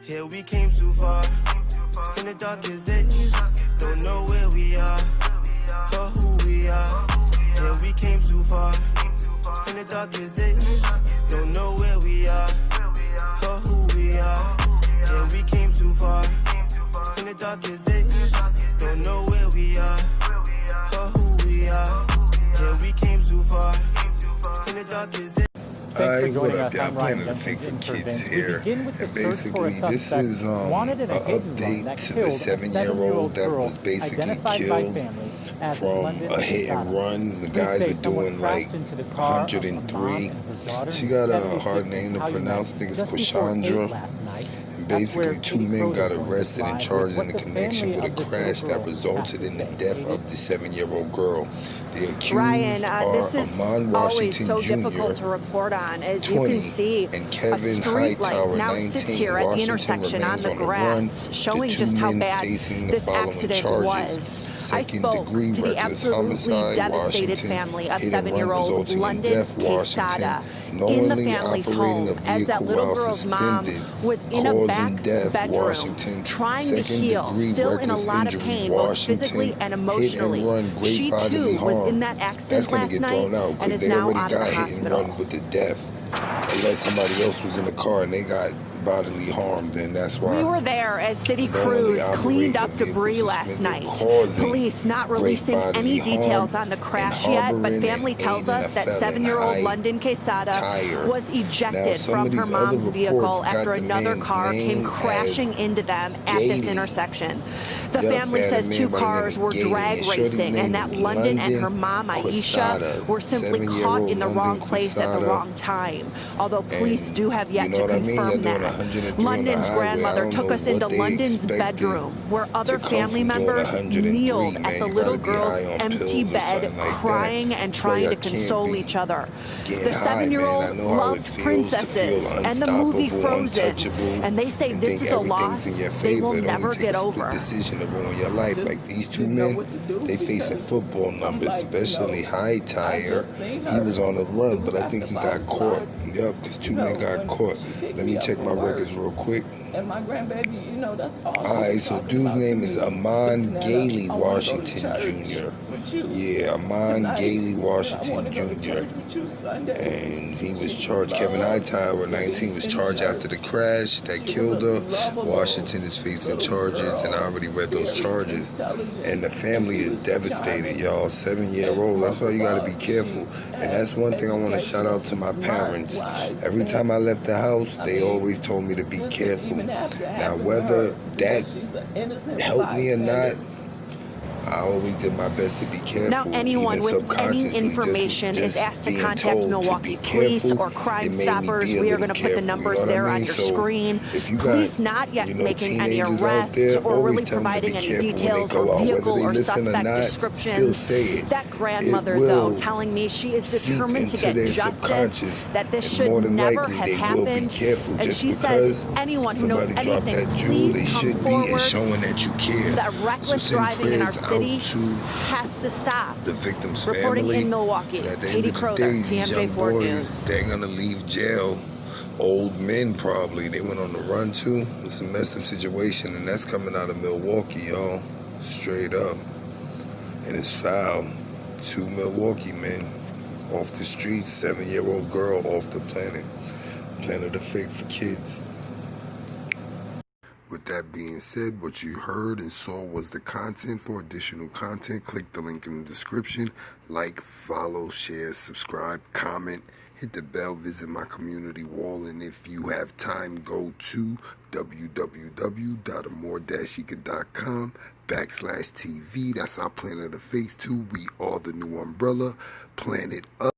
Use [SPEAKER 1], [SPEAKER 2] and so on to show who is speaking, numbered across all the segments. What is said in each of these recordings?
[SPEAKER 1] Here we came too far, in the darkest days, don't know where we are, or who we are. Here we came too far, in the darkest days, don't know where we are, or who we are. Here we came too far, in the darkest days, don't know where we are, or who we are. Here we came too far, in the darkest days.
[SPEAKER 2] Hi, what up, y'all? Planet of Fake for Kids here, and basically this is an update to the 7-year-old that was basically killed from a hit and run. The guys are doing like 103. She got a hard name to pronounce. I think it's Quesada. And basically 2 men got arrested and charged in connection with a crash that resulted in the death of the 7-year-old girl. The accused
[SPEAKER 3] Ryan,
[SPEAKER 2] are
[SPEAKER 3] this is
[SPEAKER 2] Iman
[SPEAKER 3] always
[SPEAKER 2] Washington
[SPEAKER 3] so
[SPEAKER 2] Jr.,
[SPEAKER 3] difficult to report on. As
[SPEAKER 2] 20,
[SPEAKER 3] you can see,
[SPEAKER 2] and Kevin
[SPEAKER 3] a street light
[SPEAKER 2] Hightire,
[SPEAKER 3] now
[SPEAKER 2] 19,
[SPEAKER 3] sits here at the
[SPEAKER 2] Washington
[SPEAKER 3] intersection on the
[SPEAKER 2] remains
[SPEAKER 3] grass,
[SPEAKER 2] run.
[SPEAKER 3] showing
[SPEAKER 2] The 2
[SPEAKER 3] just how
[SPEAKER 2] men
[SPEAKER 3] bad
[SPEAKER 2] facing the
[SPEAKER 3] this
[SPEAKER 2] following
[SPEAKER 3] accident
[SPEAKER 2] charges.
[SPEAKER 3] was. I
[SPEAKER 2] Second
[SPEAKER 3] spoke
[SPEAKER 2] degree
[SPEAKER 3] to the
[SPEAKER 2] reckless
[SPEAKER 3] absolutely
[SPEAKER 2] homicide,
[SPEAKER 3] devastated
[SPEAKER 2] Washington,
[SPEAKER 3] family of
[SPEAKER 2] hit and run
[SPEAKER 3] 7-year-old
[SPEAKER 2] resulting in
[SPEAKER 3] Londyn
[SPEAKER 2] death,
[SPEAKER 3] Quesada in the
[SPEAKER 2] knowingly
[SPEAKER 3] family's
[SPEAKER 2] operating
[SPEAKER 3] home
[SPEAKER 2] a
[SPEAKER 3] as that
[SPEAKER 2] vehicle
[SPEAKER 3] little
[SPEAKER 2] while
[SPEAKER 3] girl's mom
[SPEAKER 2] suspended,
[SPEAKER 3] was in a
[SPEAKER 2] causing
[SPEAKER 3] back
[SPEAKER 2] death,
[SPEAKER 3] bedroom
[SPEAKER 2] Washington.
[SPEAKER 3] trying to
[SPEAKER 2] Second
[SPEAKER 3] heal,
[SPEAKER 2] degree
[SPEAKER 3] still in a
[SPEAKER 2] reckless
[SPEAKER 3] lot of
[SPEAKER 2] injury,
[SPEAKER 3] pain, both
[SPEAKER 2] Washington.
[SPEAKER 3] physically and
[SPEAKER 2] Hit
[SPEAKER 3] emotionally.
[SPEAKER 2] and run, great
[SPEAKER 3] She
[SPEAKER 2] bodily
[SPEAKER 3] too was
[SPEAKER 2] harm.
[SPEAKER 3] in that
[SPEAKER 2] That's
[SPEAKER 3] accident
[SPEAKER 2] going to
[SPEAKER 3] last
[SPEAKER 2] get
[SPEAKER 3] night
[SPEAKER 2] thrown out
[SPEAKER 3] and
[SPEAKER 2] because
[SPEAKER 3] is
[SPEAKER 2] they
[SPEAKER 3] now
[SPEAKER 2] already
[SPEAKER 3] out of
[SPEAKER 2] got
[SPEAKER 3] the
[SPEAKER 2] hit and
[SPEAKER 3] hospital.
[SPEAKER 2] run with the death. Unless somebody else was in the car and they got bodily harm, then that's why.
[SPEAKER 3] We were there as city crews cleaned up debris last night. Police not releasing any details on the crash yet, but family tells us that 7-year-old Londyn Quesada was ejected from her mom's vehicle after another car came crashing into them at this intersection. The family says 2 cars were drag racing and that Londyn and her mom, Aisha, were simply caught in the wrong place at the wrong time, although police do have yet to confirm that. Londyn's grandmother took us into Londyn's bedroom, where other family members kneeled at the little girl's empty bed, crying and trying to console each other. The 7-year-old loved princesses and the movie Frozen, and they say this is a loss they will never get over.
[SPEAKER 2] Decision to ruin your life. Like these 2 men, they facing football numbers, especially Hightire. He was on the run, but I think he got caught. Yup, because 2 men got caught. Let me check my records real quick.
[SPEAKER 4] And my grandbaby, you know, that's awesome.
[SPEAKER 2] Alright, so dude's name is Iman Ghalee Washington Jr. Yeah, Iman Ghalee Washington Jr. And he was charged. Kevin Hightire, 19, was charged after the crash that killed her. Washington is facing charges, and I already read those charges. And the family is devastated, y'all. 7-year-old. That's why you gotta be careful. And that's one thing I want to shout out to my parents. Every time I left the house, they always told me to be careful. Now, whether that helped me or not, I always did my best to be careful.
[SPEAKER 3] Now, anyone with any information is asked to contact Milwaukee Police or Crime Stoppers. We are going to put the numbers there on your screen. Police not yet making any arrests or really providing any details or vehicle or suspect descriptions. That grandmother, though, telling me she is determined to get justice, that this should never have happened. And she says anyone who knows anything, please come forward. That reckless driving in our city has to stop.
[SPEAKER 2] The victim's
[SPEAKER 3] Reporting
[SPEAKER 2] family,
[SPEAKER 3] in Milwaukee,
[SPEAKER 2] at the
[SPEAKER 3] Katie
[SPEAKER 2] end of the
[SPEAKER 3] Crowther,
[SPEAKER 2] day, these young
[SPEAKER 3] TMJ4
[SPEAKER 2] boys,
[SPEAKER 3] News.
[SPEAKER 2] they're gonna leave jail. Old men probably, they went on the run too. It's a messed up situation, and that's coming out of Milwaukee, y'all. Straight up. And it's foul. 2 Milwaukee men off the streets, 7-year-old girl off the planet. Planet of Fake for Kids. With that being said, what you heard and saw was the content. For additional content, click the link in the description. Like, follow, share, subscribe, comment, hit the bell, visit my community wall, and if you have time, go to www.amore-eka.com/TV. That's our Planet of Fakes too. We are the new umbrella, Planet Up.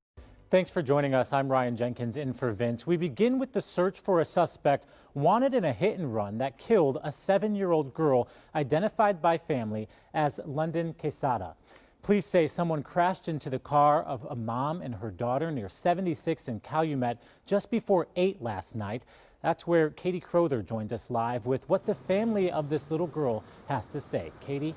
[SPEAKER 5] Thanks for joining us. I'm Ryan Jenkins in for Vince. We begin with the search for a suspect wanted in a hit and run that killed a 7-year-old girl identified by family as Londyn Quesada. Police say someone crashed into the car of a mom and her daughter near 76 in Calumet just before 8 last night. That's where Katie Crowther joins us live with what the family of this little girl has to say. Katie?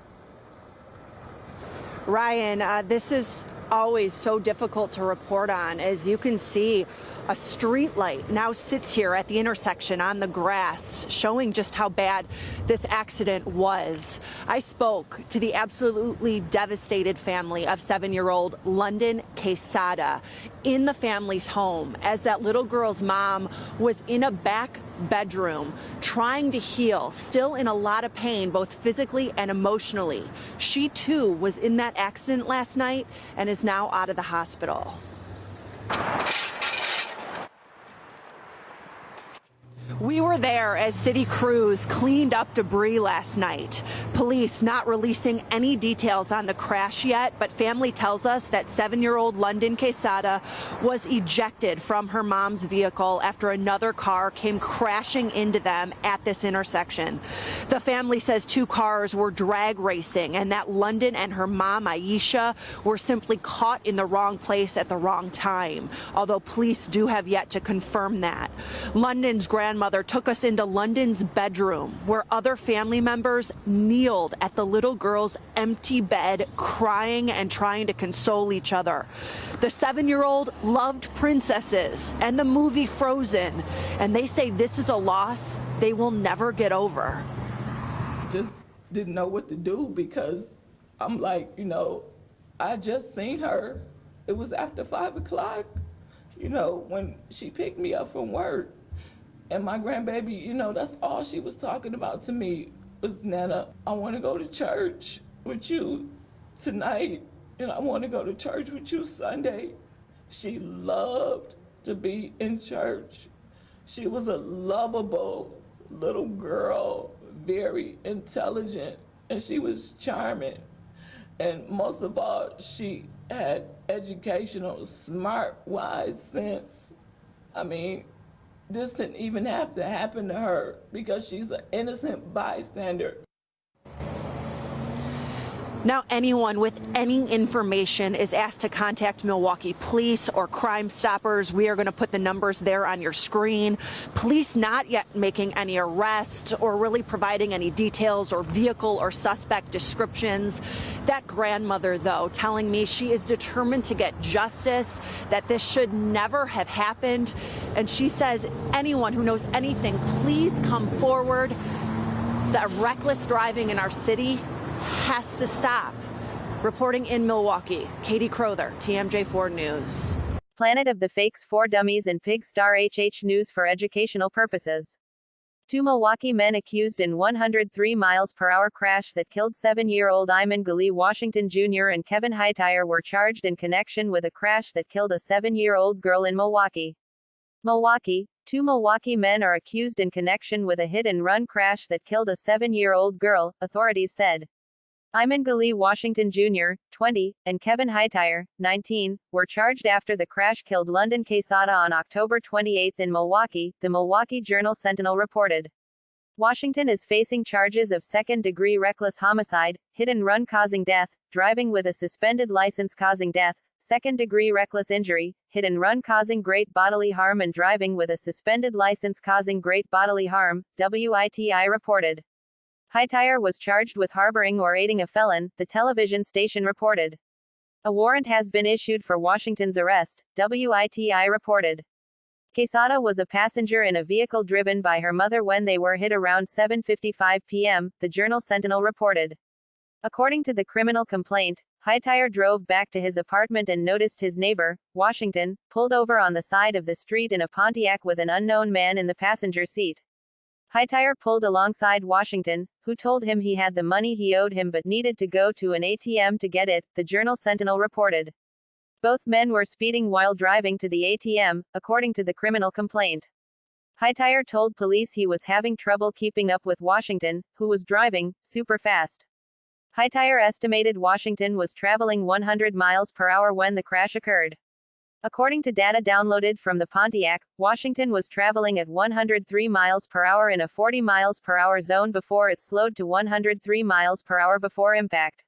[SPEAKER 3] Ryan, this is always so difficult to report on. As you can see, a street light now sits here at the intersection on the grass, showing just how bad this accident was. I spoke to the absolutely devastated family of 7-year-old Londyn Quesada in the family's home as that little girl's mom was in a back bedroom trying to heal, still in a lot of pain, both physically and emotionally. She too was in that accident last night and is now out of the hospital. We were there as city crews cleaned up debris last night. Police not releasing any details on the crash yet, but family tells us that 7-year-old Londyn Quesada was ejected from her mom's vehicle after another car came crashing into them at this intersection. The family says 2 cars were drag racing and that Londyn and her mom, Aisha, were simply caught in the wrong place at the wrong time, although police do have yet to confirm that. Londyn's grandmother took us into Londyn's bedroom, where other family members kneeled at the little girl's empty bed, crying and trying to console each other. The 7-year-old loved princesses and the movie Frozen, and they say this is a loss they will never get over.
[SPEAKER 4] Just didn't know what to do because I'm like, I just seen her. It was after 5 o'clock, when she picked me up from work. And my grandbaby, that's all she was talking about to me was, Nana, I want to go to church with you tonight, and I want to go to church with you Sunday. She loved to be in church. She was a lovable little girl, very intelligent, and she was charming. And most of all, she had educational, smart, wise sense. I mean, this didn't even have to happen to her because she's an innocent bystander.
[SPEAKER 3] Now, anyone with any information is asked to contact Milwaukee Police or Crime Stoppers. We are going to put the numbers there on your screen. Police not yet making any arrests or really providing any details or vehicle or suspect descriptions. That grandmother, though, telling me she is determined to get justice, that this should never have happened. And she says anyone who knows anything, please come forward. The reckless driving in our city has to stop. Reporting in Milwaukee, Katie Crowther, TMJ4 News.
[SPEAKER 6] Planet of the Fakes, 4 dummies and Pig Star HH News for educational purposes. 2 Milwaukee men accused in 103 miles per hour crash that killed 7-year-old Iman Ghalee Washington Jr. and Kevin Hightire were charged in connection with a crash that killed a 7-year-old girl in Milwaukee. Milwaukee, 2 Milwaukee men are accused in connection with a hit-and-run crash that killed a 7-year-old girl, authorities said. Iman Ghalee Washington Jr., 20, and Kevin Hightire, 19, were charged after the crash killed Londyn Quesada on October 28 in Milwaukee, the Milwaukee Journal-Sentinel reported. Washington is facing charges of second-degree reckless homicide, hit-and-run causing death, driving with a suspended license causing death, second-degree reckless injury, hit-and-run causing great bodily harm and driving with a suspended license causing great bodily harm, WITI reported. Hightire was charged with harboring or aiding a felon, the television station reported. A warrant has been issued for Washington's arrest, WITI reported. Quesada was a passenger in a vehicle driven by her mother when they were hit around 7:55 p.m., the Journal-Sentinel reported. According to the criminal complaint, Hightire drove back to his apartment and noticed his neighbor, Washington, pulled over on the side of the street in a Pontiac with an unknown man in the passenger seat. Hightire pulled alongside Washington, who told him he had the money he owed him but needed to go to an ATM to get it, the Journal-Sentinel reported. Both men were speeding while driving to the ATM, according to the criminal complaint. Hightire told police he was having trouble keeping up with Washington, who was driving super fast. Hightire estimated Washington was traveling 100 miles per hour when the crash occurred. According to data downloaded from the Pontiac, Washington was traveling at 103 miles per hour in a 40 miles per hour zone before it slowed to 103 miles per hour before impact.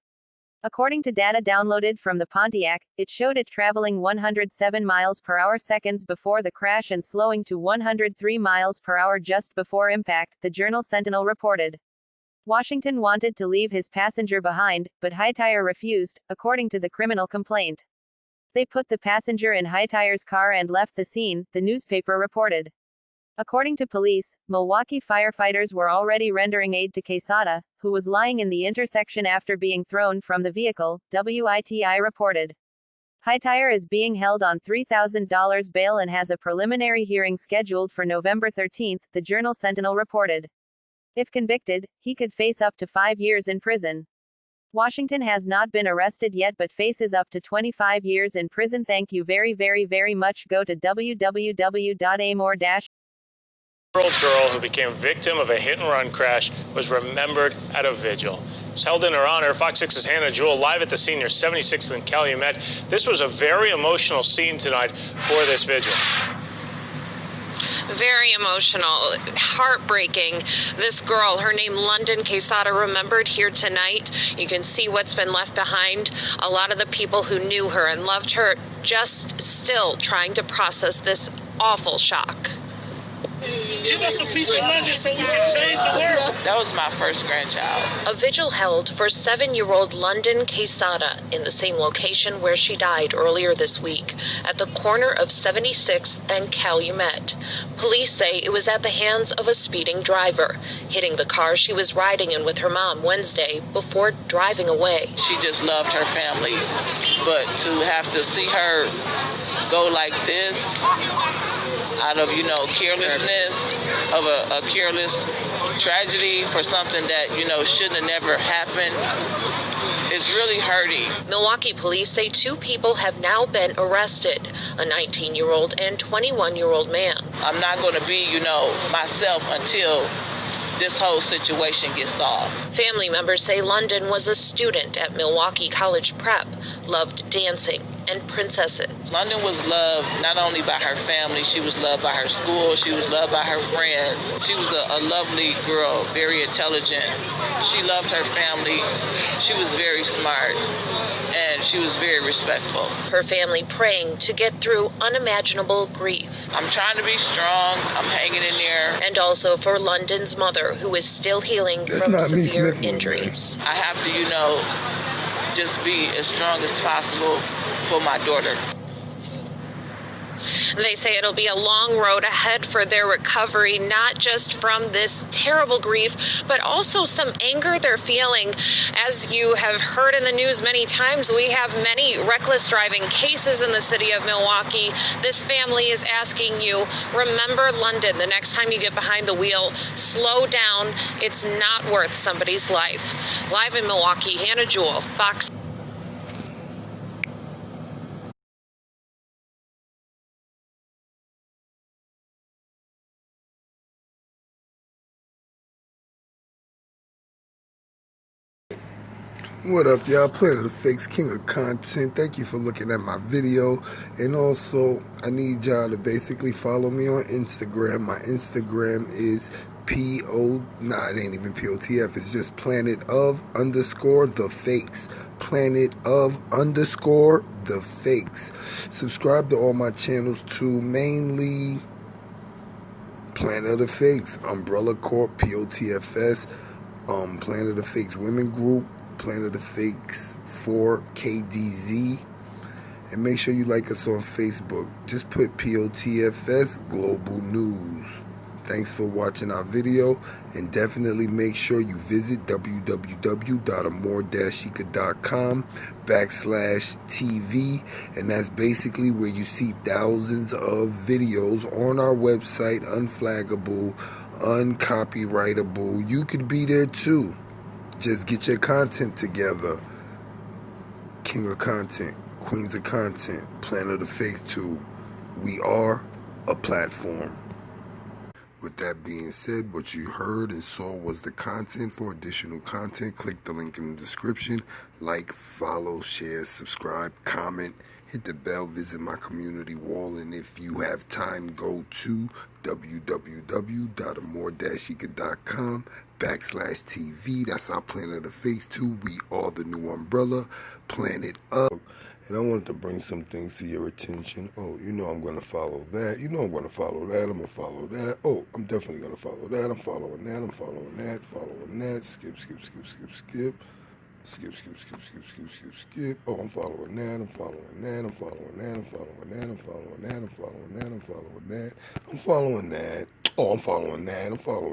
[SPEAKER 6] According to data downloaded from the Pontiac, it showed it traveling 107 miles per hour seconds before the crash and slowing to 103 miles per hour just before impact, the Journal-Sentinel reported. Washington wanted to leave his passenger behind, but Hightire refused, according to the criminal complaint. They put the passenger in Hightire's car and left the scene, the newspaper reported. According to police, Milwaukee firefighters were already rendering aid to Quesada, who was lying in the intersection after being thrown from the vehicle, WITI reported. Hightire is being held on $3,000 bail and has a preliminary hearing scheduled for November 13, the Journal-Sentinel reported. If convicted, he could face up to 5 years in prison. Washington has not been arrested yet but faces up to 25 years in prison. Thank you very much. Go to www.amor-
[SPEAKER 7] Year-old girl who became victim of a hit-and-run crash was remembered at a vigil. It's held in her honor. Fox 6's Hannah Jewell live at the scene near 76th and Calumet. This was a very emotional scene tonight for this vigil.
[SPEAKER 8] Very emotional, heartbreaking. This girl, her name Londyn Quesada, remembered here tonight. You can see what's been left behind. A lot of the people who knew her and loved her just still trying to process this awful shock.
[SPEAKER 9] Give us a piece of Londyn so we can change the world.
[SPEAKER 10] That was my first grandchild.
[SPEAKER 8] A vigil held for 7-year-old Londyn Quesada in the same location where she died earlier this week, at the corner of 76th and Calumet. Police say it was at the hands of a speeding driver, hitting the car she was riding in with her mom Wednesday before driving away.
[SPEAKER 10] She just loved her family, but to have to see her go like this, out of, carelessness, of a careless tragedy for something that, shouldn't have never happened, it's really hurting.
[SPEAKER 8] Milwaukee police say 2 people have now been arrested, a 19-year-old and 21-year-old man.
[SPEAKER 10] I'm not going to be, myself until this whole situation gets solved.
[SPEAKER 8] Family members say Londyn was a student at Milwaukee College Prep, loved dancing and princesses.
[SPEAKER 10] Londyn was loved not only by her family, she was loved by her school, she was loved by her friends. She was a lovely girl, very intelligent. She loved her family. She was very smart, and she was very respectful.
[SPEAKER 8] Her family praying to get through unimaginable grief.
[SPEAKER 10] I'm trying to be strong. I'm hanging in there.
[SPEAKER 8] And also for Londyn's mother, who is still healing from severe injuries.
[SPEAKER 10] I have to, just be as strong as possible for my daughter.
[SPEAKER 8] They say it'll be a long road ahead for their recovery, not just from this terrible grief, but also some anger they're feeling. As you have heard in the news many times, we have many reckless driving cases in the city of Milwaukee. This family is asking you, remember Londyn. The next time you get behind the wheel, slow down. It's not worth somebody's life. Live in Milwaukee, Hannah Jewell, Fox.
[SPEAKER 2] What up, y'all? Planet of the Fakes, king of content. Thank you for looking at my video. And also, I need y'all to basically follow me on Instagram. My Instagram is it ain't even POTF. It's just planet_of_the fakes. Planet_of_the fakes. Subscribe to all my channels too. Mainly Planet of the Fakes, Umbrella Corp, POTFS, Planet of the Fakes Women Group, Planet of the Fakes 4KDZ, and make sure you like us on Facebook. Just put POTFS Global News. Thanks for watching our video, and definitely make sure you visit www.amor-chica.com/TV, and that's basically where you see thousands of videos on our website, unflaggable, uncopyrightable. You could be there too. Just get your content together. King of content, queens of content, Planet of the Fakes too. We are a platform. With that being said, what you heard and saw was the content. For additional content, click the link in the description. Like, follow, share, subscribe, comment, hit the bell, visit my community wall, and if you have time, go to www.amor-chica.com/TV. That's our Planet of the Fakes too. We are the new umbrella, Planet of. And I wanted to bring some things to your attention. Oh, I'm going to follow that. I'm going to follow that. I'm going to follow that. Oh, I'm definitely going to follow that. I'm following that. I'm following that. Following that. Skip. Skip. Oh, I'm following that. I'm following that. I'm following that. I'm following that. I'm following that. I'm following that. I'm following that. I'm following that. Oh, I'm following that. I'm following